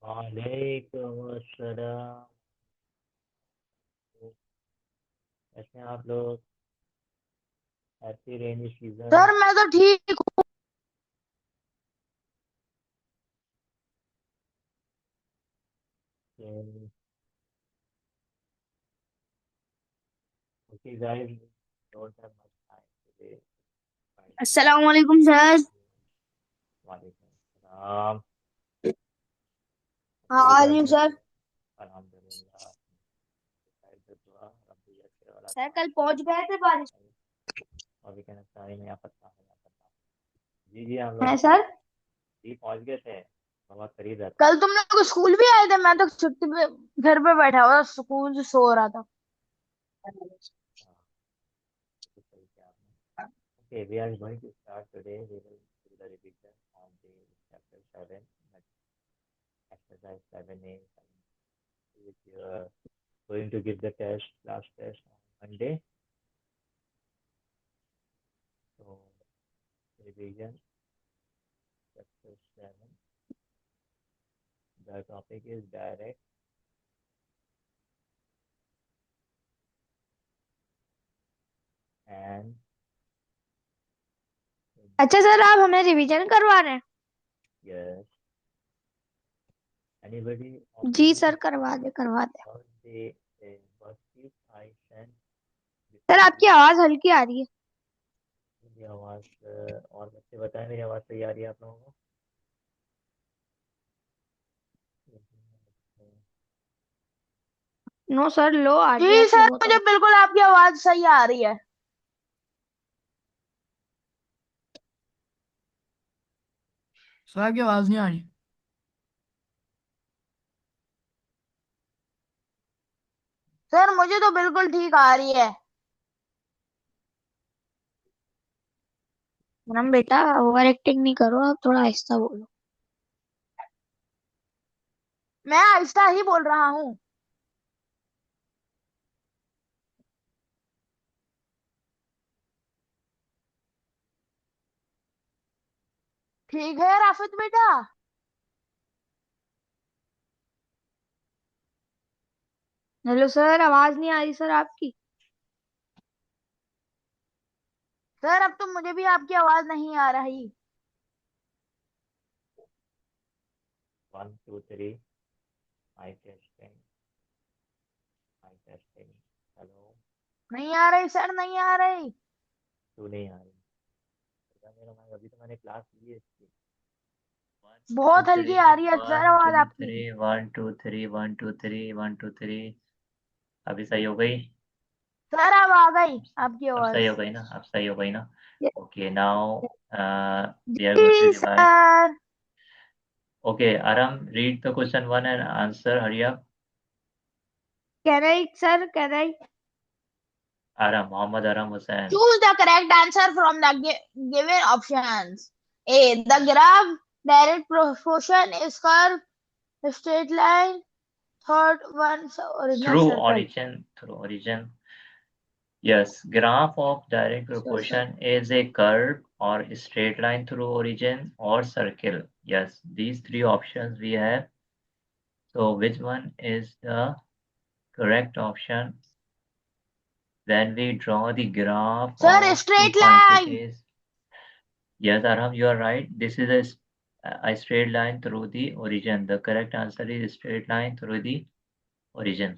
वालेकुम अस्सलाम। कैसे हैं आप लोग? Happy rainy season. सर मैं तो ठीक हूँ। Okay guys, don't have much time today. अस्सलाम वालेकुम सर। वालेकुम अस्सलाम। हाँ कैसे आ रही गाइस हूँ में? सर। अल्हम्दुलिल्लाह। खैर से दुआ रब्बी यस्सिर वला सर कल तुअस्सिर। पहुँच गए थे बारिश और भी कहना चाहिए मैं पता। जी जी, हम है लोग सर। जी पहुंच गए थे। बहुत करीब रहता है। कल तुम लोग स्कूल भी आए थे, मैं तो छुट्टी पे घर पे बैठा हुआ स्कूल से सो रहा था। हाँ, बिल्कुल सही किया आपने। Okay, we are going to start today. We will do the revision on the chapter 7, exercise 7A, which you are going to give the test, last test on Monday. So, revision, chapter 7. The topic is direct and अच्छा sir, आप हमें revision करवा रहे हैं? yes. Anybody of जी you sir, करवा दे करवा दे। heard the worksheet I sent sir before आपकी this? आवाज हल्की आ रही है। मेरी आवाज़ और बच्चे बताएं, मेरी आवाज़ सही आ रही है आप लोगों को? नो सर, लो आ रही है जी आपकी, सर, बहुत मुझे बिल्कुल आपकी आवाज सही आ रही है। सर आपकी आवाज नहीं आ रही। सर मुझे तो बिल्कुल ठीक आ रही है। मैडम बेटा, ओवर एक्टिंग नहीं करो, आप थोड़ा आहिस्ता बोलो। मैं आहिस्ता ही बोल रहा हूँ। ठीक है राफित बेटा। हेलो सर, आवाज नहीं आ रही सर आपकी। सर अब तो मुझे भी आपकी आवाज नहीं आ रही। 1 2 3 mic testing, mic testing. Hello. नहीं आ रही सर, नहीं आ रही। क्यों नहीं आ रही? पता मेरा माइक, अभी तो मैंने क्लास ली है इसकी। वन टू बहुत हल्की थ्री आ रही है सर वन आवाज टू आपकी। थ्री 1 2 3 1 2 3 1 2 3। अभी सही हो गई? सर अब आ गई आपकी अब सही आवाज। हो गई ना? अब सही हो गई ना? Okay, now we are going to जी divide. Sir. Okay Aaram, read the question one and answer, hurry up. Can I sir, can I Aaram, Mohammad Aaram Hussain. Choose the correct answer from the given options? A, the graph direct proportion is curve straight line. Third one, through original circle. origin, through origin. Yes, graph of direct Sure, sir. proportion is a curve or straight line through origin or circle. Yes, these three options we have. So which one is the correct option? When we draw the graph Sir, of two straight line. quantities. Yes, Arham, you are right. This is a straight line through the origin. The correct answer is straight line through the origin.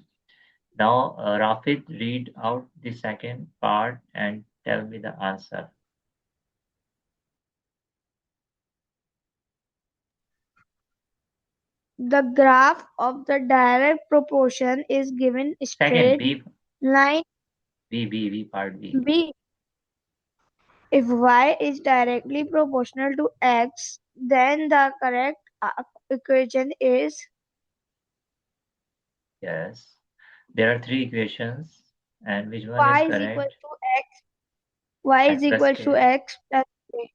Now, Rafid, read out the second part and tell me the answer. The graph of the direct proportion is given Second, straight line part B. B. If y is directly proportional to x, then the correct equation is Yes. There are three equations, and which one is y is equal correct? to x. Y is X plus equal to K. x plus k.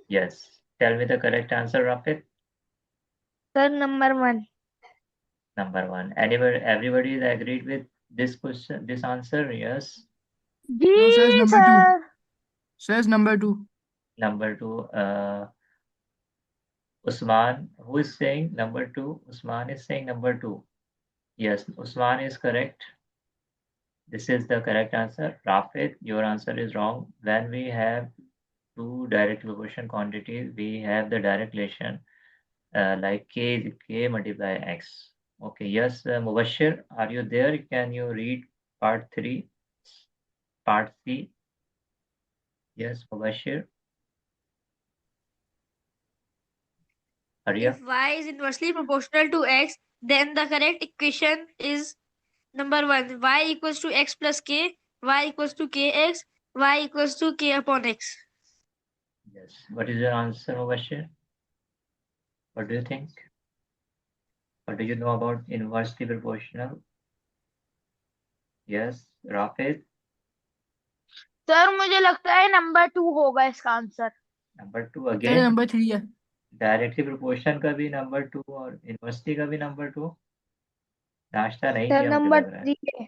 Yes. Tell me the correct answer, Rafid. Sir, number one. Number one. Everybody is agreed with this question, this answer? Yes. No, says जी number two. Sir. Says number two. Number two. Usman, who is saying number 2? Usman is saying number 2. Yes, Usman is correct. This is the correct answer. Rafid, your answer is wrong. When we have two direct proportion quantities, we have the direct relation like k multiply x. Okay, yes, Mubashir, are you there? Can you read part 3, part C? Yes, Mubashir. Hurry up. If y is inversely proportional to x, then the correct equation is number 1, y equals to x plus k, y equals to kx, y equals to k upon x. Yes. What is your answer, Mubashir? What do you think? What do you know about inversely proportional? Yes, Rafid. Sir मुझे लगता है number 2 होगा इसका answer. Number 2 sir again. Number 3 है. Directly proportion का भी number 2 और inversely का भी नंबर 2. नाश्ता नहीं सर किया मुझे नंबर लग रहा है. 3 है.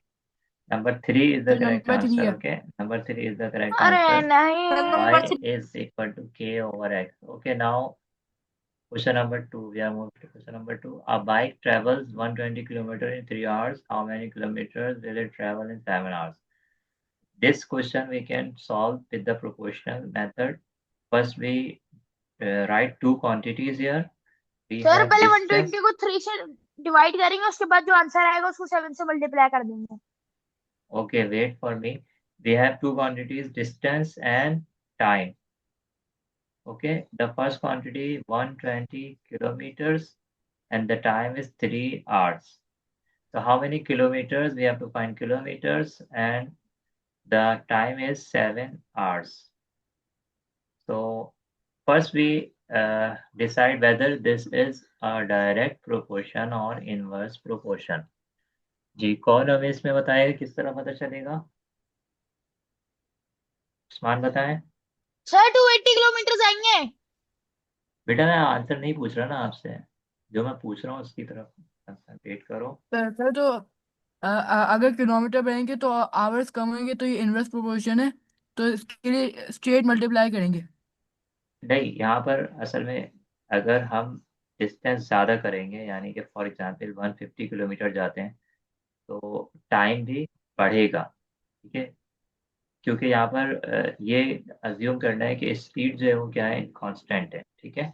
Number 3 is the sir correct number 3 answer. है. Okay, number 3 is the correct अरे answer. नहीं. Sir Y number 3. is equal to k over x. Okay, now question number 2. We are moving to question number 2. A bike travels 120 kilometers in 3 hours. How many kilometers will it travel in 7 hours? This question we can solve with the proportional method. First, we write two quantities here. We sir have पहले distance. 120 को 3 से divide करेंगे, उसके बाद जो answer आएगा उसको 7 से मल्टीप्लाई कर देंगे. Okay, wait for me. We have two quantities, distance and time. Okay, the first quantity 120 kilometers and the time is 3 hours. So how many kilometers? We have to find kilometers and the time is 7 hours. So first we decide whether this is a direct proportion or inverse proportion. जी, कौन हमें इसमें बताएगा किस तरह पता चलेगा? उस्मान बताएं. Sir 280 kilometre आएंगे. बेटा मैं आंसर नहीं पूछ रहा ना आपसे, जो मैं पूछ रहा हूँ उसकी तरफ कंसंट्रेट करो. सर तो अगर किलोमीटर बढ़ेंगे तो आवर्स कम होंगे, तो ये इनवर्स प्रोपोर्शन है, तो इसके लिए स्ट्रेट मल्टीप्लाई करेंगे. नहीं, यहाँ पर असल में अगर हम डिस्टेंस ज़्यादा करेंगे, यानी कि फॉर एग्जांपल 150 किलोमीटर जाते हैं, तो टाइम भी बढ़ेगा. ठीक है, क्योंकि यहाँ पर ये अज्यूम करना है कि स्पीड जो है वो क्या है, कांस्टेंट है. ठीक है,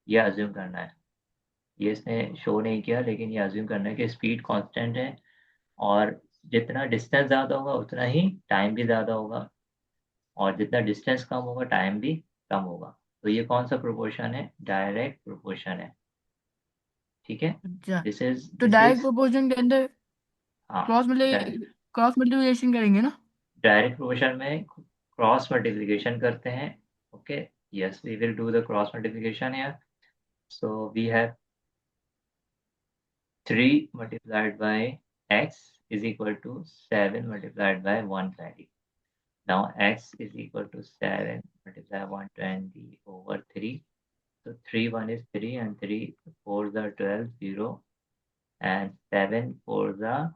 ये अज्यूम करना है. ये इसने शो नहीं किया, लेकिन ये अज्यूम करना है कि स्पीड कांस्टेंट है और जितना डिस्टेंस ज़्यादा होगा उतना ही टाइम भी ज़्यादा होगा, और जितना डिस्टेंस कम होगा टाइम भी कम होगा. तो ये कौन सा प्रोपोर्शन है? डायरेक्ट प्रोपोर्शन है. ठीक है, अच्छा, दिस इज तो डायरेक्ट प्रोपोर्शन के अंदर हाँ, क्रॉस मल्टीप्लिकेशन करेंगे ना. डायरेक्ट प्रोपोर्शन में क्रॉस मल्टीप्लिकेशन करते हैं. Okay, yes, we will do the cross multiplication here. So we have 3 multiplied by x is equal to 7 multiplied by 120. Now x is equal to 7 multiplied by 120 over 3. So 3 1 is 3 and 3 4 are 12, 0 and 7 4 are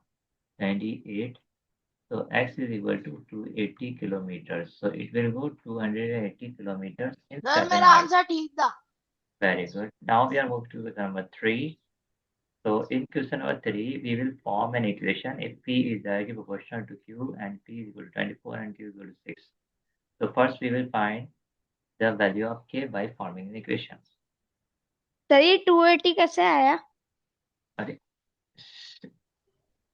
28. So x is equal to 280 kilometers. So it will go 280 kilometers in sir 7 मेरा hours. Answer ठीक था. Very good. Now we are moving to the number 3. So in question number 3, we will form an equation if P is directly proportional to Q and P is equal to 24 and Q is equal to 6. So first we will find the value of K by forming an equation. Sir ये 280 कैसे आया? अरे,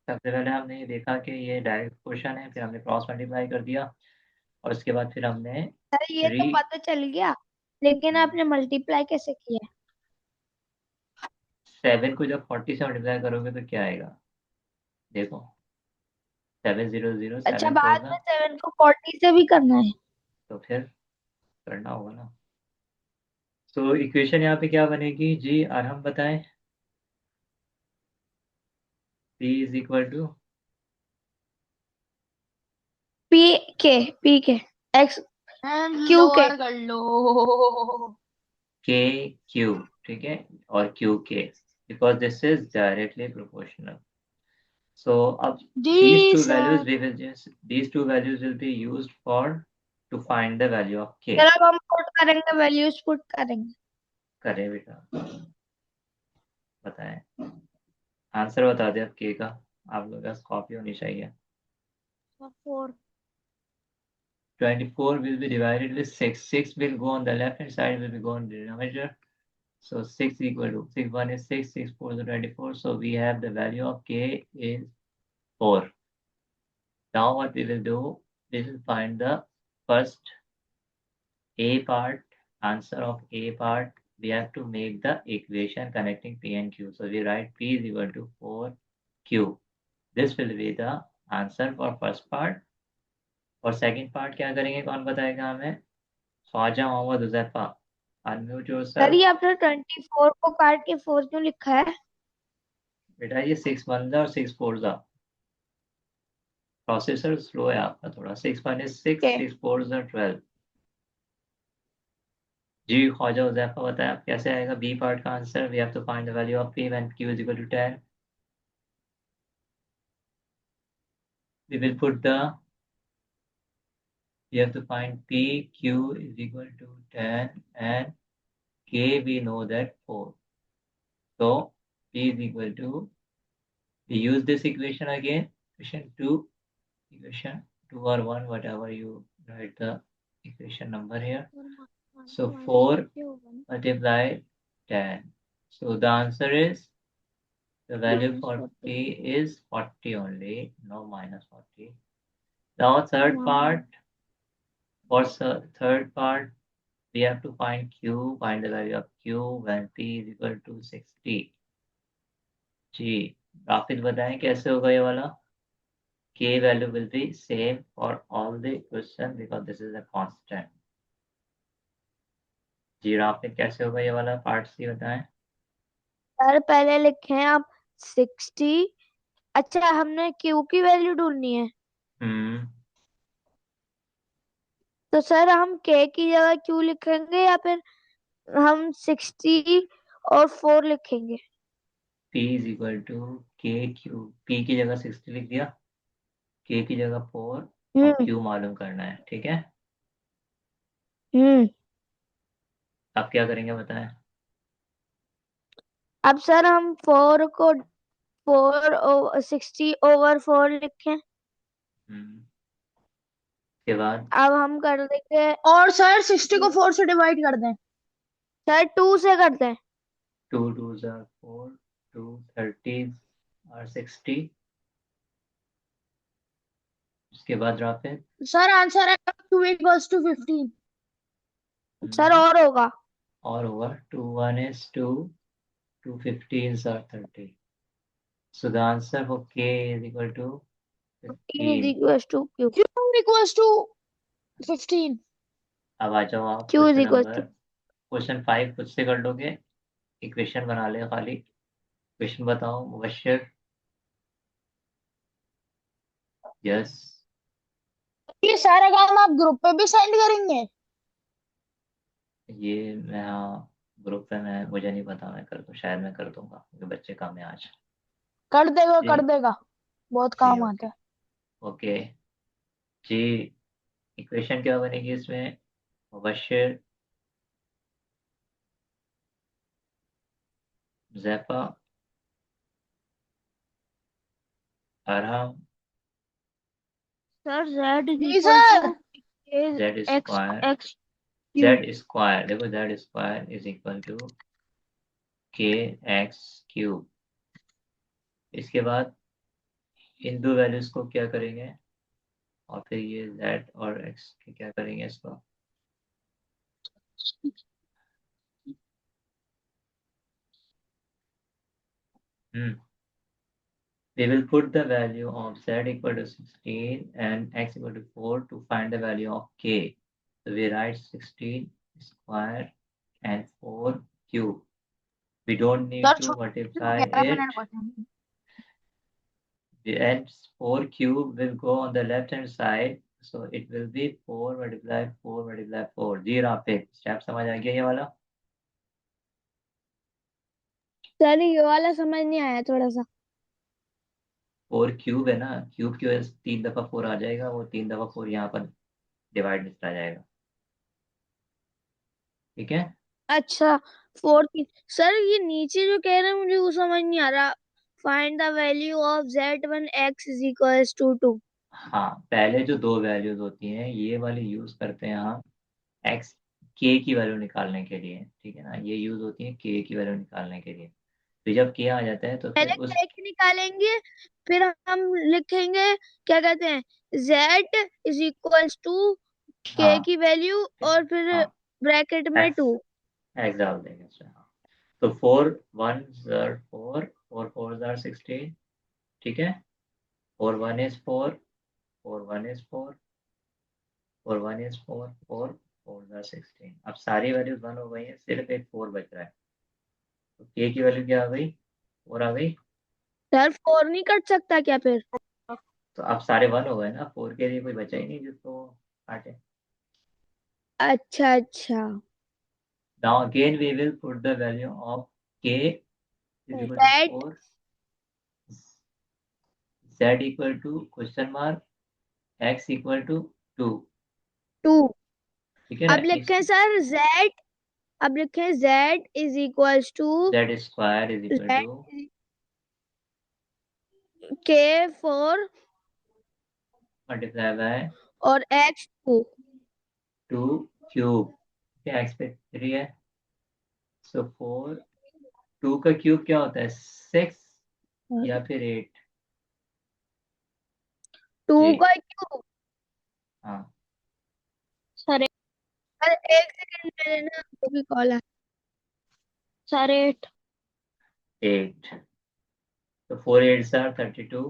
सबसे पहले हमने ये देखा कि ये डायरेक्ट क्वेश्चन है, फिर हमने क्रॉस मल्टीप्लाई कर दिया और उसके बाद फिर हमने सर ये तो पता चल गया, लेकिन आपने मल्टीप्लाई कैसे किया? 7 को जब 40 से मल्टीप्लाई करोगे तो क्या आएगा? देखो 700 अच्छा, 7 बाद होगा, में 7 को 40 से भी करना है? तो फिर करना होगा ना. तो इक्वेशन यहाँ पे क्या बनेगी जी, और हम बताएं. P is equal to P के एक्स क्यू के लोअर कर लो. K Q. ठीक है, और Q K, because this is directly proportional. So अब these two values will be used to find the value of K. Sir अब हम put करेंगे, वैल्यूज पुट करेंगे. करें बेटा, बताएं आंसर बता दे अब के का। आप लोगों के पास कॉपी होनी चाहिए। 4. 24 will be divided with 6. 6 will go on the left hand side, will be go on the denominator. So 6 equal to 6 1 is 6, 6 4 is 24. So we have the value of k is 4. Now what we will do, we will find the first A part, answer of A part. We have to make the equation connecting P and Q. So we write P is equal to 4Q. This will be the answer for first part. और second part क्या करेंगे, कौन बताएगा हमें? Khwaja Mohammad Huzaifa, unmute sir yourself. ये आपने 24 को काट के 4 क्यों लिखा है? बेटा ये 6 1 और 6 4 जा, प्रोसेसर स्लो है आपका थोड़ा। 6 1 is 6, Okay. 6 4 is 12। जी ख्वाजा हुज़ैफा बताएं आप कैसे आएगा बी पार्ट का answer? We have to find the value of p when q is equal to 10। We will put the, we have to find p, q is equal to 10 and k we know that 4. So p is equal to, we use this equation again, equation 2, equation 2 or 1, whatever you write the equation number here. So 4 multiply 10. So the answer is, the value Minus for 40. p is 40 only, no minus 40. Now third part, for third part, we have to find q, find the value of q when p is equal to 60. जी राफिद बताएं कैसे होगा ये वाला? k value will be same for all the question because this is a constant. जी राफिद कैसे होगा ये वाला part सी बताएं। सर पहले लिखे हैं आप 60। अच्छा हमने क्यू की वैल्यू ढूंढनी है, तो सर हम के की जगह क्यू लिखेंगे या फिर हम 60 और 4 लिखेंगे? p is equal to k q, p की जगह 60 लिख दिया, k की जगह 4 और q मालूम करना है, ठीक है। अब क्या करेंगे बताएं। अब सर हम 4 को 60 ओवर 4 लिखें। के बाद अब हम कर देंगे, और सर 60 को 4 से डिवाइड कर दें। सर 2 से कर दें। 2 2s are 4, 2 30s are 60। उसके बाद राफिद सर आंसर है 2 equals to 15। सर और होगा, और होगा 2 1 is 2, 2 15s are 30। So the answer for k is equal to 15 is 15। equals to q. q equals to 15। अब आ जाओ आप q is question equals number, to, question 5 खुद से कर लोगे, इक्वेशन बना ले खाली। क्वेश्चन बताओ मुबश्शिर। यस ये सारा काम आप ग्रुप पे भी सेंड करेंगे? ये मैं, हाँ ग्रुप पे मैं, मुझे नहीं पता, मैं कर दूँ, शायद मैं कर दूंगा क्योंकि बच्चे कम है आज। कर देगा, जी कर देगा, बहुत जी काम आता ओके है। ओके जी। इक्वेशन क्या बनेगी इसमें? Mubashshir, Zaifa, Arham, sir z is z equal sir. to z x square, x q। Z square, देखो z square is equal to k x cube. इसके बाद इन दो वैल्यूज को क्या करेंगे, और फिर ये जेड और एक्स के क्या करेंगे इसको। We will put the value of z equal to 16 and x equal to 4 to find the value of k. So we write 16 square and 4 cube. We don't need to multiply it. And 4 cube will go on the left hand side. So it will be 4 multiply 4 multiply 4. Ji Rafiq step समझ आ गया ये वाला? Sir ये वाला समझ नहीं आया थोड़ा सा। 4 क्यूब है ना, क्यूब की वजह से 3 दफा 4 आ जाएगा, वो 3 दफा 4 यहाँ पर डिवाइड में चला जाएगा, ठीक है। अच्छा फोर्थ सर ये नीचे जो कह रहे हैं मुझे वो समझ नहीं आ रहा। Find the value of z1 x is equals to 2। हाँ, पहले जो दो वैल्यूज होती हैं ये वाली यूज करते हैं हम एक्स के की वैल्यू निकालने के लिए, ठीक है ना। ये यूज होती है के की वैल्यू निकालने के लिए। तो जब के आ जाता है तो फिर पहले उस x निकालेंगे, फिर हम लिखेंगे क्या कहते हैं z is equals to k हाँ की वैल्यू और फिर हाँ ब्रैकेट में एक्स 2। एक्स डाल देंगे उसमें। हाँ, तो 4 1 4 4 4 4 16, ठीक है। 4 1 is 4, 4 1 is 4, 4 1 is 4, 4 4 16। अब सारी वैल्यूज 1 हो गई है, सिर्फ एक 4 बच रहा है। तो के की वैल्यू क्या आ गई, 4 आ गई। सर 4 नहीं कट सकता क्या फिर? तो अब सारे 1 हो गए ना, 4 के लिए कोई बचा ही नहीं जिसको काटे। अच्छा अच्छा। Now again we will put the value of k is equal to z 4, z equal to question mark x equal to 2, 2। ठीक है ना। अब इस लिखें sir z is equals to z square is equal z to k 4 multiply by और x 2। 2 cube, ठीक है। x पे 3 है, सो 4, 2 का क्यूब क्या होता है 6 या फिर 8। 2 जी का क्यूब। हाँ, सर सर एक सेकंड मेरे ना वो भी कॉल है। सर 8। 8। तो 4 8 आर 32।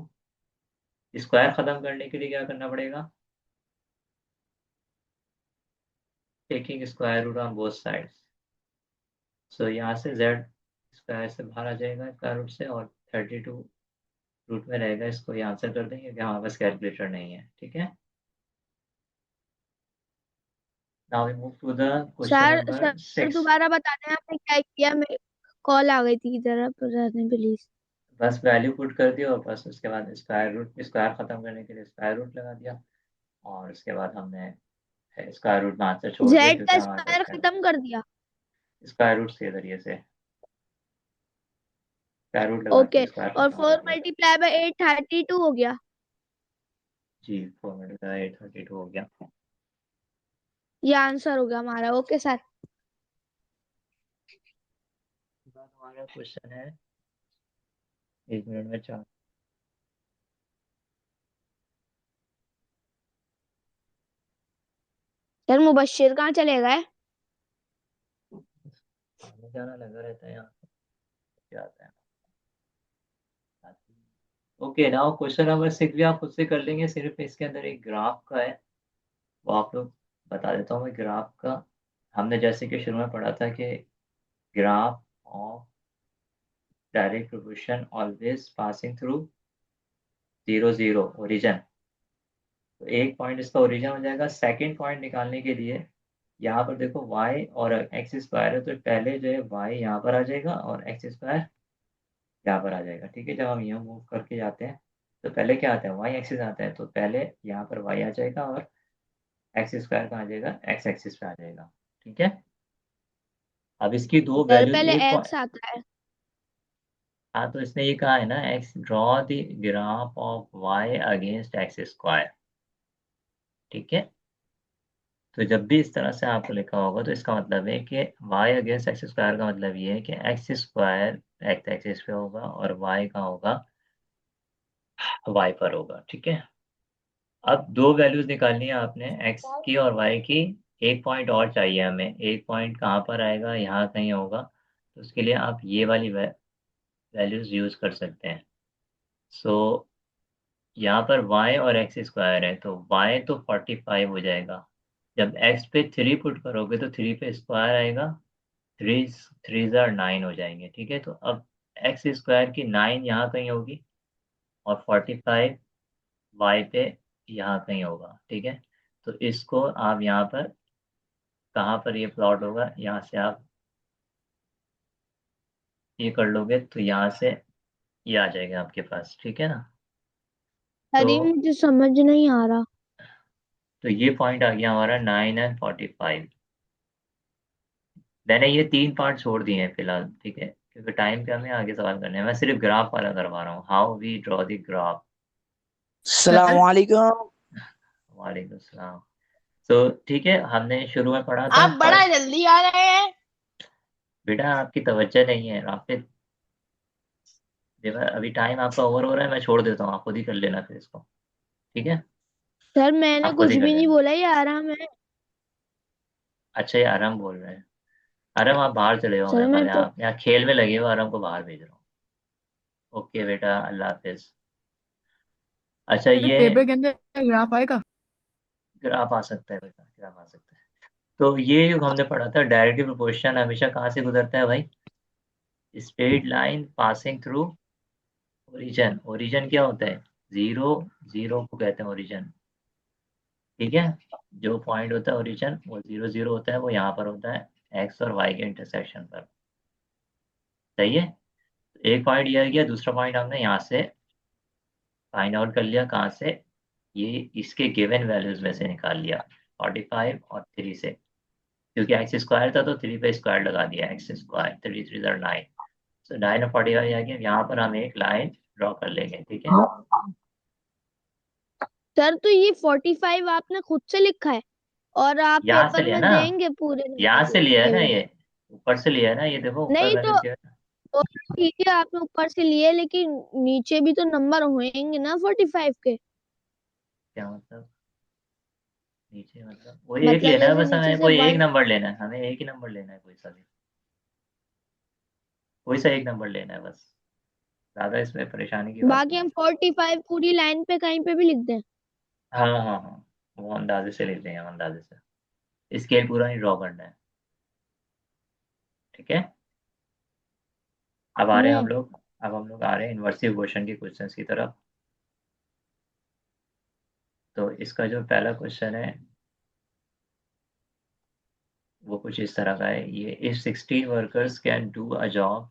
स्क्वायर खत्म करने के लिए क्या करना पड़ेगा, taking square root on both sides. So यहाँ से z स्क्वायर से बाहर आ जाएगा स्क्वायर रूट से, और 32 रूट में रहेगा। इसको ये आंसर कर देंगे कि हमारे पास कैलकुलेटर नहीं है, ठीक है। Now we move to the question sir number sir 6। दोबारा बताते हैं आपने क्या किया? मेरे कॉल आ गई थी, जरा बता दें प्लीज। बस वैल्यू पुट कर दिया और बस उसके बाद स्क्वायर रूट, स्क्वायर खत्म करने के लिए स्क्वायर रूट लगा दिया, और उसके बाद हमने स्क्वायर रूट में आंसर छोड़ दिया z क्योंकि का हमारे स्क्वायर पास खत्म कर दिया। स्क्वायर रूट के जरिए से स्क्वायर रूट लगा के ओके। स्क्वायर और खत्म 4 कर दिया। मल्टीप्लाई बाय 8 32 हो गया। जी 4 8 32 हो गया। ये आंसर हो गया हमारा। Okay sir. इसके बाद हमारा क्वेश्चन है 1 मिनट में 4। सर मुबश्शिर कहाँ चले गए? आने जाना लगा रहता है यहाँ पे, क्या आता है। ओके, नाउ क्वेश्चन नंबर 6 भी आप खुद से कर लेंगे, सिर्फ इसके अंदर एक ग्राफ का है, वो आप लोग बता देता हूँ मैं ग्राफ का। हमने जैसे कि शुरू में पढ़ा था कि graph of direct proportion always passing through 0 0 origin. तो एक पॉइंट इसका ओरिजिन हो जाएगा। सेकंड पॉइंट निकालने के लिए यहाँ पर देखो y और एक्स स्क्वायर है, तो पहले जो है y यहाँ पर आ जाएगा और एक्स स्क्वायर यहाँ पर आ जाएगा, ठीक है। जब हम यहाँ मूव करके जाते हैं तो पहले क्या आता है y एक्सिस आता है, तो पहले यहाँ पर y आ जाएगा और एक्स स्क्वायर कहाँ आ जाएगा, एक्स एक्सिस पे आ जाएगा, ठीक है। अब इसकी दो सर वैल्यूज पहले एक x आता है। हाँ, तो इसने ये कहा है ना x draw the graph of y against x square, ठीक है। तो जब भी इस तरह से आपको लिखा होगा तो इसका मतलब है कि y अगेंस्ट एक्स स्क्वायर का मतलब ये है कि एक्स स्क्वायर एक्स एक्सिस पे होगा और y का होगा y पर होगा, ठीक है। अब दो वैल्यूज निकालनी है आपने x की और y की। एक पॉइंट और चाहिए हमें, एक पॉइंट कहाँ पर आएगा, यहाँ कहीं होगा, तो उसके लिए आप ये वाली वैल्यूज यूज कर सकते हैं। सो यहाँ पर y और एक्स स्क्वायर है, तो y तो 45 हो जाएगा। जब x पे 3 पुट करोगे तो 3 पे स्क्वायर आएगा, 3 3 जार 9 हो जाएंगे, ठीक है। तो अब एक्स स्क्वायर की 9 यहाँ कहीं होगी और 45 y पे यहाँ कहीं होगा, ठीक है। तो इसको आप यहाँ पर कहाँ पर ये प्लॉट होगा, यहाँ से आप ये कर लोगे तो यहाँ से ये आ जाएगा आपके पास, ठीक है ना। तो अरे मुझे समझ नहीं आ रहा। ये पॉइंट आ गया हमारा 9 एंड 45। मैंने ये 3 पार्ट छोड़ दिए हैं फिलहाल, ठीक है, क्योंकि टाइम पे हमें आगे सवाल करने हैं। मैं सिर्फ ग्राफ वाला करवा रहा हूँ, how we draw the graph. Sir सलामवालेकुम। वालेकुम सलाम। तो ठीक है, हमने शुरू में पढ़ा था आप बड़ा जल्दी आ रहे हैं। बेटा आपकी तवज्जो नहीं है राफिद। देखो अभी टाइम आपका ओवर हो रहा है, मैं छोड़ देता हूँ, आप खुद ही कर लेना फिर इसको, ठीक है, सर मैंने आप खुद कुछ ही कर भी नहीं लेना। बोला, ये आराम है। अच्छा ये आराम बोल रहे हैं। आराम आप बाहर चले जाओ, सर मेरे ख्याल मैं है तो आप यहाँ खेल में लगे हो, आराम को बाहर भेज रहा हूँ। ओके बेटा, अल्लाह हाफिज। अच्छा ये पेपर के अंदर ग्राफ आएगा। ग्राफ आ सकता है बेटा, ग्राफ आ सकता है। तो ये जो हमने पढ़ा था, डायरेक्टली प्रोपोर्शन हमेशा कहाँ से गुजरता है भाई? Straight line passing through origin. Origin क्या होता है? जीरो, जीरो को कहते हैं ओरिजिन, ठीक है। जो पॉइंट होता है ओरिजिन वो जीरो जीरो होता है, वो यहाँ पर होता है एक्स और वाई के इंटरसेक्शन पर। सही है। एक पॉइंट ये आ गया, दूसरा पॉइंट हमने यहाँ से फाइंड आउट कर लिया, कहाँ से? ये इसके गिवन वैल्यूज में से निकाल लिया, 45 और 3 से। क्योंकि एक्स स्क्वायर था तो 3 पे स्क्वायर लगा दिया, एक्स स्क्वायर, 3 3 9। सो 9 और 45 आ गया। यहाँ पर हम एक लाइन ड्रॉ कर लेंगे, ठीक है। सर तो ये 45 आपने खुद से लिखा है और आप यहाँ से पेपर लिया में ना, देंगे पूरे यहाँ से लिया है ना, गिवन। ये ऊपर से लिया है ना, ये देखो ऊपर नहीं वैल्यूज तो दिया है ना। वो ठीक है, आपने ऊपर से लिए, लेकिन नीचे भी तो नंबर होंगे ना 45 के। क्या मतलब? नीचे मतलब वो एक मतलब लेना है जैसे बस, नीचे हमें से कोई एक 1। नंबर लेना है, हमें एक ही नंबर लेना है, कोई सा भी, कोई सा एक नंबर लेना है बस, ज्यादा इसमें परेशानी की बात बाकी नहीं हम है। 45 पूरी लाइन पे कहीं पे भी लिख दें। हाँ हाँ हाँ, वो अंदाजे से लेते हैं, अंदाजे से स्केल पूरा नहीं ड्रॉ करना है, ठीक है। अब आ रहे हैं हम हम्म। लोग, अब हम लोग आ रहे हैं इन्वर्सिव क्वेश्चन के क्वेश्चंस की तरफ। तो इसका जो पहला क्वेश्चन है वो कुछ इस तरह का है, ये if 16 workers can do a job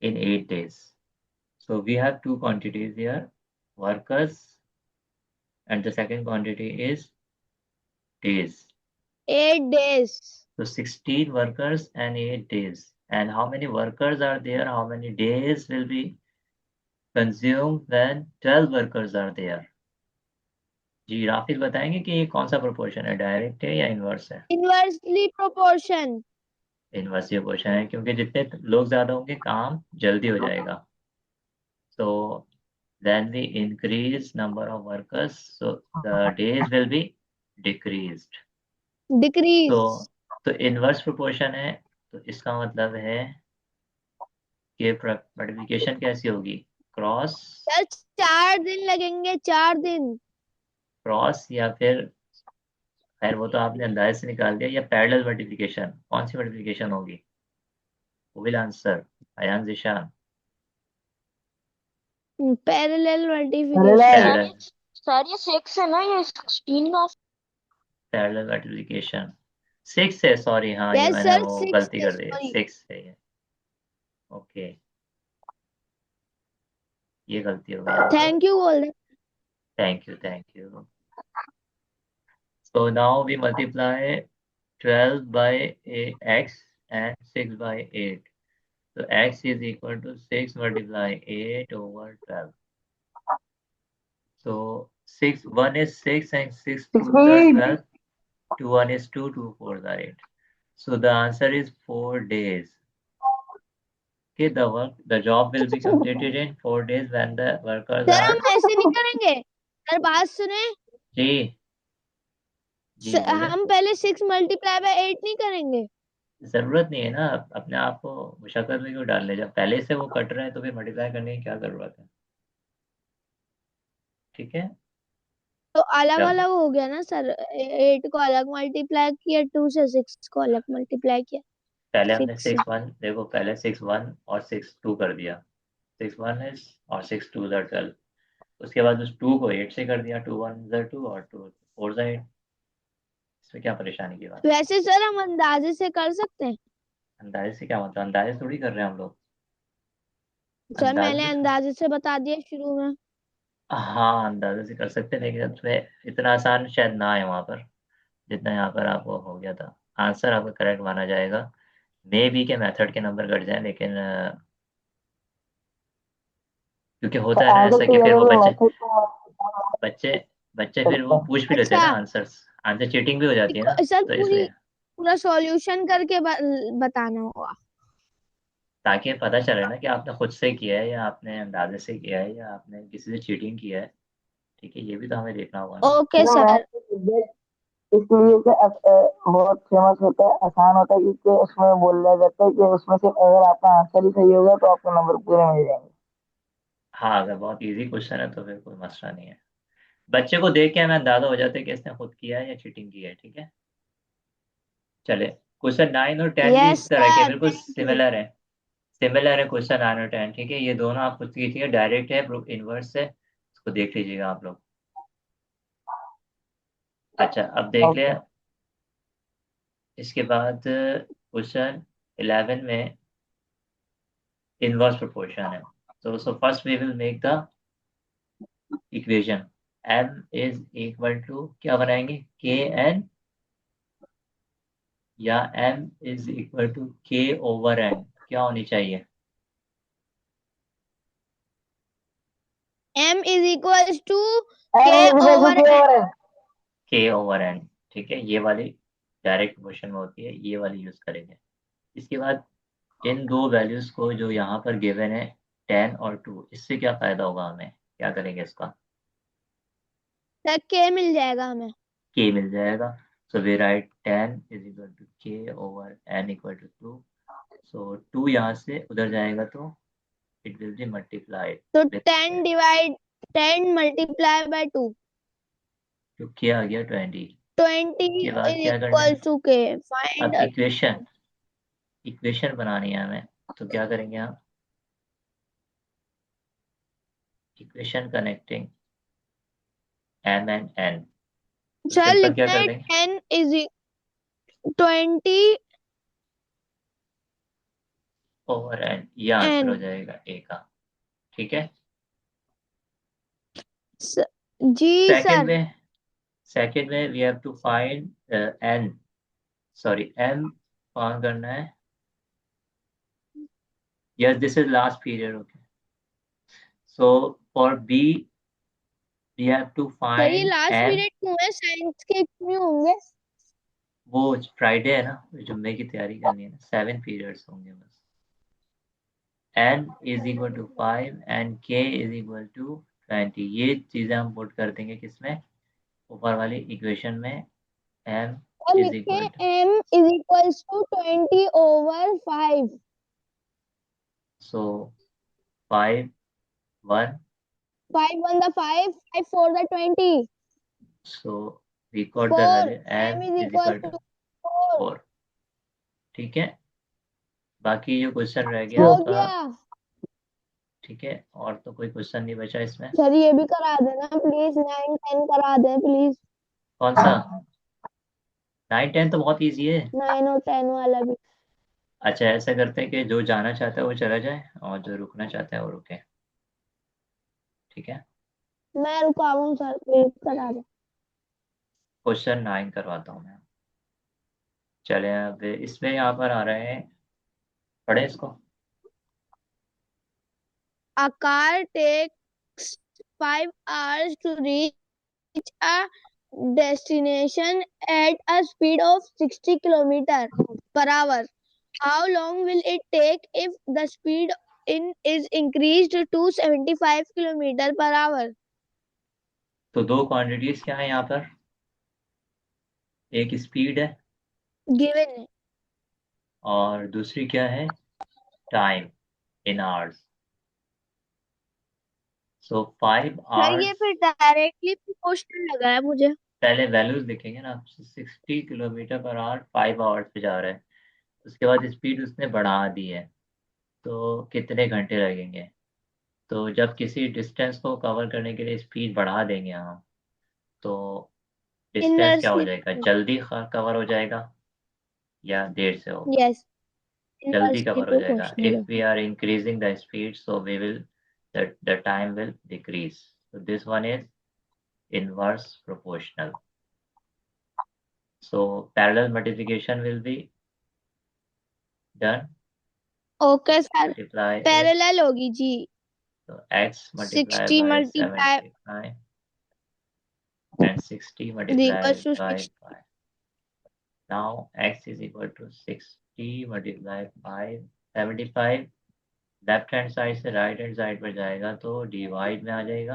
in 8 days. So we have two quantities here, workers, and the second quantity is days. 8 days। So 16 workers and 8 days. And how many workers are there? How many days will be consumed when 12 workers are there? जी राफिल बताएंगे कि ये कौन सा proportion है, direct है या inverse है? Inversely proportion. Inverse ये क्वेश्चन है, क्योंकि जितने लोग ज्यादा होंगे काम जल्दी हो जाएगा। So then we increase number of workers, so the days will be decreased. तो डिक्रीज। तो इनवर्स प्रोपोर्शन है, तो इसका मतलब है कि मल्टीप्लिकेशन कैसी होगी? क्रॉस, सर 4 दिन लगेंगे, 4 दिन। क्रॉस या फिर, खैर वो तो आपने अंदाजे से निकाल दिया, या पैरेलल मल्टीप्लिकेशन। कौन सी मल्टीप्लिकेशन होगी? वो will answer Ayan Zishan. Parallel multiplication. Parallel, sir ये 6 है ना, ये 16 का। पैरेलल मल्टीप्लिकेशन 6 है, सॉरी, हाँ ये यस मैंने सर, वो 6 गलती है, कर दी है, सॉरी। 6 है ये। ओके, ये गलती हो गई यहाँ पर। थैंक यू बोल दे। Thank you, thank you. So now we multiply 12 by x and 6 by 8. So x is equal to 6 multiply 8 over 12. So 6, 1 is 6 and 6 2 are 12. 2 1 is 2, 2 4 are 8. So the answer is 4 days. Okay, the job will be completed in 4 days when the workers sir are, हम ऐसे नहीं करेंगे। Sir बात सुने। जी जी बोले, हम पहले 6 multiply by 8 नहीं करेंगे। जरूरत नहीं है ना, अपने आप को मुशक्कत में क्यों डालने, जब पहले से वो कट रहे हैं तो फिर मल्टीप्लाई करने की क्या जरूरत है, ठीक है। तो अलग चलो अलग हो गया ना सर, 8 को अलग मल्टीप्लाई किया, 2 से 6 को अलग मल्टीप्लाई किया, पहले हमने 6 से। 6 1, देखो पहले 6 1 और 6 2 कर दिया, 6 1 है और 6 2 12। उसके बाद उस 2 को 8 से कर दिया, 2 1 2 और 2 4 8। इसमें क्या परेशानी की बात है? वैसे सर हम अंदाजे से कर सकते हैं। अंदाजे से क्या मतलब, अंदाजे थोड़ी कर रहे हैं हम लोग, सर मैंने अंदाजे से। अंदाजे से बता दिया शुरू में। हाँ अंदाजे से कर सकते हैं, लेकिन उसमें इतना आसान शायद ना है वहाँ पर, जितना यहाँ पर आपको हो गया था। आंसर आपका करेक्ट माना जाएगा। मे बी के मेथड के नंबर घट जाए, लेकिन क्योंकि होता है ना ऐसा कि फिर वो बच्चे बच्चे फिर वो पूछ भी लेते हैं अच्छा, ना आंसर्स, आंसर चीटिंग भी हो जाती है ना, सर तो पूरी इसलिए पूरा सॉल्यूशन करके बताना होगा। ताकि पता चले ना कि आपने खुद से किया है या आपने अंदाजे से किया है या आपने किसी से चीटिंग किया है। ठीक है, ये भी तो हमें देखना होगा ना। Okay sir. इसलिए से बहुत फेमस होता है, आसान होता है, क्योंकि उसमें बोला जाता है कि उसमें से अगर आपका आंसर ही सही होगा तो आपको नंबर पूरे मिल जाएंगे। हाँ, अगर बहुत इजी क्वेश्चन है तो फिर कोई मसला नहीं है। बच्चे को देख के हमें अंदाजा हो जाता है कि इसने खुद किया है या चीटिंग की है। ठीक है, चले। क्वेश्चन 9 और 10 भी यस इस तरह के सर, बिल्कुल थैंक यू। सिमिलर है। सिमिलर है क्वेश्चन 9 और 10। ठीक है, ये दोनों आप खुद कीजिए, डायरेक्ट है, इनवर्स है, इसको देख लीजिएगा आप लोग। अच्छा, अब देख ओके। लिया। इसके बाद क्वेश्चन 11 में इनवर्स प्रोपोर्शन है। तो first we will make the equation. m is equal to क्या बनाएंगे, के एन, या m is equal to K over N, क्या होनी चाहिए? m is equal to N k is equal to over K n। Over N. K over N. ठीक है, ये वाली डायरेक्ट क्वेश्चन में होती है, ये वाली यूज करेंगे। इसके बाद इन दो वैल्यूज को जो यहाँ पर गिवन है 10 और 2, इससे क्या फायदा होगा हमें, क्या करेंगे इसका? सर k मिल जाएगा हमें। के मिल जाएगा। So we write 10 is equal to K over N equal to 2। So 2 यहाँ से उधर जाएगा तो इट विल बी मल्टीप्लाइड तो विथ 10 मल्टीप्लाई बाय 2, जो के आ गया 20। 20 के बाद इज क्या करना इक्वल है? To k। फाइंड अब इक्वेशन बनानी है हमें, तो क्या करेंगे आप? Equation connecting m and n। तो सर सिंपल क्या लिखना कर है देंगे, 10 इज 20 ओवर n, ये आंसर हो n। जाएगा a का। ठीक है, जी सेकंड सर। में सेकंड में we have to find n, sorry m find करना है। Yes, this is last period. Okay, so for b we have to sir ये फाइंड लास्ट m। पीरियड क्यों है? साइंस के क्यों होंगे? वो फ्राइडे है ना, जुम्मे की तैयारी करनी है ना, 7 पीरियड्स होंगे बस। n is equal to 5 and k is equal to 20। ये चीजें हम पुट कर देंगे किसमें, ऊपर वाली इक्वेशन में। m और इज लिखे equal to, m is equal to 20 over 5। So 5 1, 5 1 the 5, 5 4 the 20। So we got the 4, value m m is is equal equal to to 4। 4। ठीक है, बाकी जो क्वेश्चन रह गया ये हो आपका। गया। ठीक है, और तो कोई क्वेश्चन नहीं बचा इसमें। सर ये भी करा देना प्लीज, 9 10 करा दें प्लीज। कौन सा? 9 10 तो बहुत इजी है। 9 और 10 वाला भी। अच्छा, ऐसा करते हैं कि जो जाना चाहता है वो चला जाए और जो रुकना चाहता है वो रुके। ठीक है, मैं रुका हूँ सर, प्लीज करा दें। क्वेश्चन 9 करवाता हूँ मैं। चले, अब इसमें यहाँ पर आ रहे हैं, पढ़े इसको। A car takes 5 hours to reach a destination at a speed of 60 km per hour. How long will it take if the speed is increased to 75 km per hour? तो दो क्वांटिटीज क्या है यहाँ पर, एक स्पीड है Given है। और दूसरी क्या है, time, in hours. So 5 sir ये आवर्स, फिर डायरेक्टली प्रोपोर्शनल लगा है मुझे। पहले वैल्यूज लिखेंगे ना। 60 किलोमीटर पर आवर 5 आवर्स पे जा रहा है, उसके बाद स्पीड उसने बढ़ा दी है, तो कितने घंटे लगेंगे। तो जब किसी डिस्टेंस को कवर करने के लिए स्पीड बढ़ा देंगे हम, तो डिस्टेंस क्या हो इनवर्सली। जाएगा, जल्दी कवर हो जाएगा या देर से होगा? यस, जल्दी इनवर्सली कवर हो जाएगा। Proportional. If we are increasing the speed, so we will the time will decrease. So this one is inverse proportional. So parallel multiplication will be done. Okay sir, Multiply it. Parallel होगी जी. So x multiply 60 by multiply 75 and 60 is multiply equals to by 60. 5. Now x is equal to 60 multiplied by 75. Left hand side से right hand side पर जाएगा तो divide में आ जाएगा.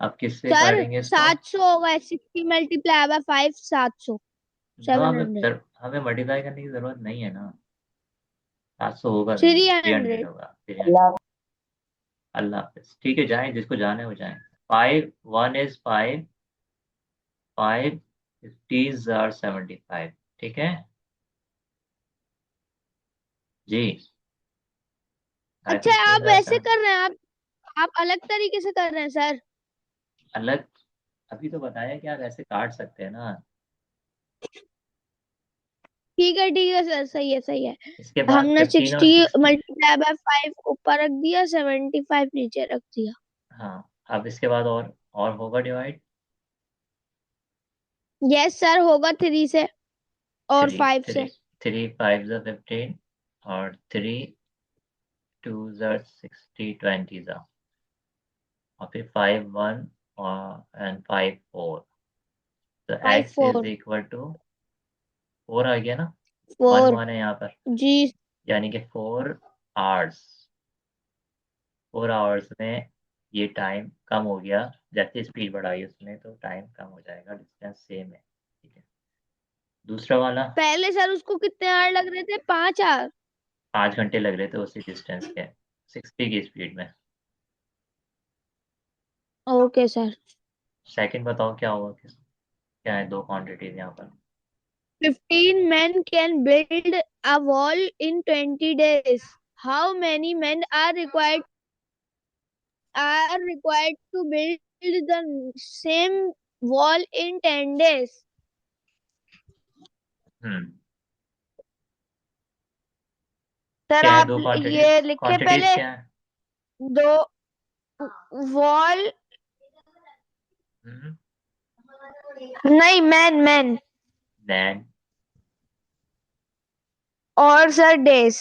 अब किससे सर काटेंगे इसको? 700 होगा. 60 multiply by 5 700. No, 700. हमें मल्टीप्लाई करने की जरूरत नहीं है ना. 700 होगा नहीं, 300 300. होगा. 300. अल्लाह हाफिज. ठीक है, जाएं, जिसको जाना है वो जाएं. 5 1 is 5. 5 50s are 75. ठीक है जी. अच्छा, आप वैसे कर रहे हैं. आप अलग तरीके से कर रहे हैं सर. अलग अभी तो बताया कि आप ऐसे काट सकते हैं ना. ठीक है सर, सही है सही है. इसके बाद हमने 15 और 60 60. multiply by 5 ऊपर रख दिया, 75 नीचे रख दिया. हाँ, अब इसके बाद और होगा डिवाइड. यस सर, होगा 3 से और 5 से. 3 5s are 15 और 3 2s are 60 20s are. और फिर 5 1 and 5 4. तो 5 x 4 is equal to 4 आ गया ना. 4 1 है यहाँ पर, जी. यानी कि 4 hours. 4 hours में ये टाइम कम हो गया. जैसे स्पीड बढ़ाई उसने तो टाइम कम हो जाएगा. डिस्टेंस सेम है. ठीक है. दूसरा वाला पहले सर उसको कितने आवर लग रहे थे? 5 आवर. 5 घंटे लग रहे थे उसी डिस्टेंस के 60 की स्पीड में. Okay sir. सेकंड बताओ क्या होगा. क्या है दो क्वांटिटीज यहाँ पर. 15 men can build a wall in 20 days. How many men are required to build the same wall in 10 days? Sir क्या है आप दो क्वांटिटीज. ये लिखे क्वांटिटीज पहले. क्या है. दो वॉल हम्म. नहीं, मैन देन और सर डेज.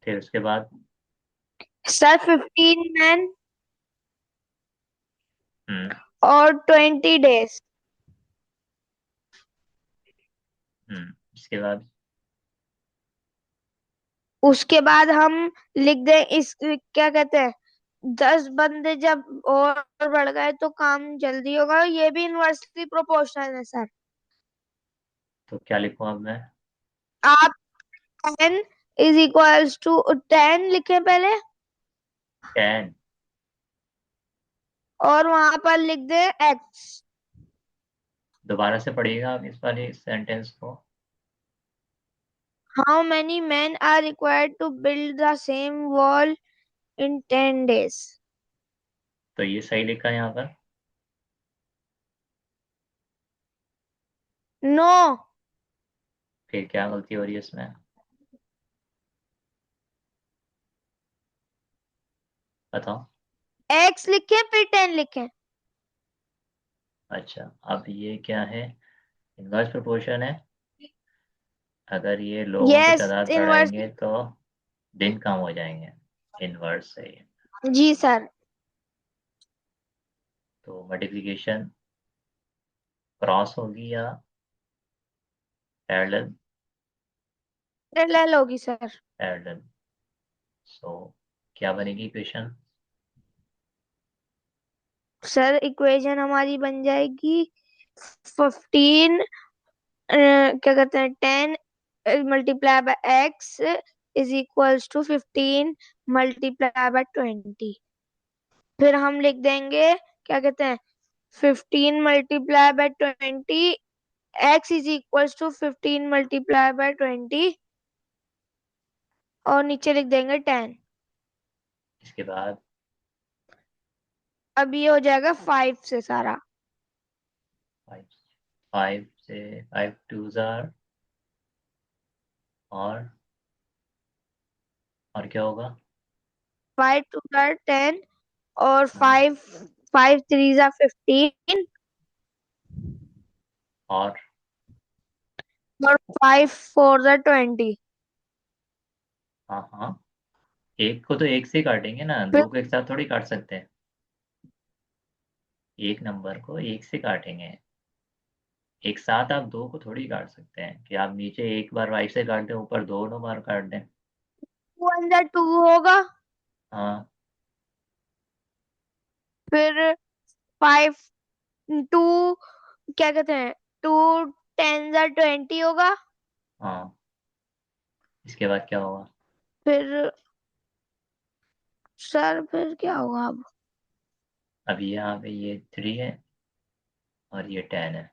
फिर उसके बाद सर 15 मैन हम्म और 20 डेज. इसके बाद उसके बाद हम लिख दें इस क्या कहते हैं, 10 बंदे जब और बढ़ गए तो काम जल्दी होगा. ये भी इनवर्सली प्रोपोर्शनल है सर. तो क्या लिखूं अब मैं. आप 10 इज इक्वल्स टू 10 लिखें पहले 10 और वहां पर लिख दे x. दोबारा से पढ़िएगा आप इस वाले सेंटेंस को. How many men are required to build the same wall in 10 days? तो ये सही लिखा है यहाँ पर. No. फिर क्या गलती हो रही है इसमें. बताओ. x लिखें फिर 10 लिखें. अच्छा, अब ये क्या है. इनवर्स प्रोपोर्शन है. अगर ये लोगों की Yes, तादाद inverse. बढ़ाएंगे तो दिन कम हो जाएंगे. इनवर्स है ये. जी सर. तो मल्टीप्लिकेशन क्रॉस होगी या पैरेलल. पैरेलल होगी सर. पैरेलल. सो क्या बनेगी इक्वेशन. सर इक्वेशन हमारी बन जाएगी 15 क्या कहते हैं 10 multiply by x is equals to 15 multiply by 20. फिर हम लिख देंगे क्या कहते हैं 15 multiply by 20 x is equals to 15 multiply by 20 और नीचे लिख देंगे 10. इसके बाद अब ये हो जाएगा 5 से सारा. 5 से 5 2s are और क्या होगा. 5 2 are 10 और 5 3 are 15 और और 5 4 द 20। हाँ हाँ, एक को तो एक से ही काटेंगे ना, फिर दो को एक साथ थोड़ी काट सकते हैं। एक नंबर को एक से काटेंगे, एक साथ आप दो को थोड़ी काट सकते हैं कि आप नीचे एक बार वाइफ से काट दें, ऊपर दोनों बार काट दें। 2 द 2 होगा। हाँ फिर 5 2 क्या कहते हैं, 2 10 द 20 होगा। हाँ, इसके बाद क्या होगा? फिर सर फिर क्या होगा अब? अभी यहाँ पे ये 3 है और ये 10 है,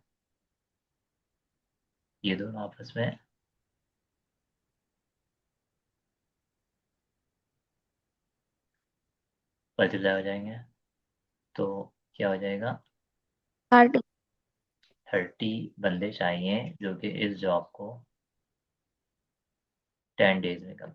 ये दोनों आपस में मल्टीप्लाई हो जाएंगे, तो क्या हो जाएगा? 30। 30 बंदे चाहिए जो कि इस जॉब को 10 डेज में कर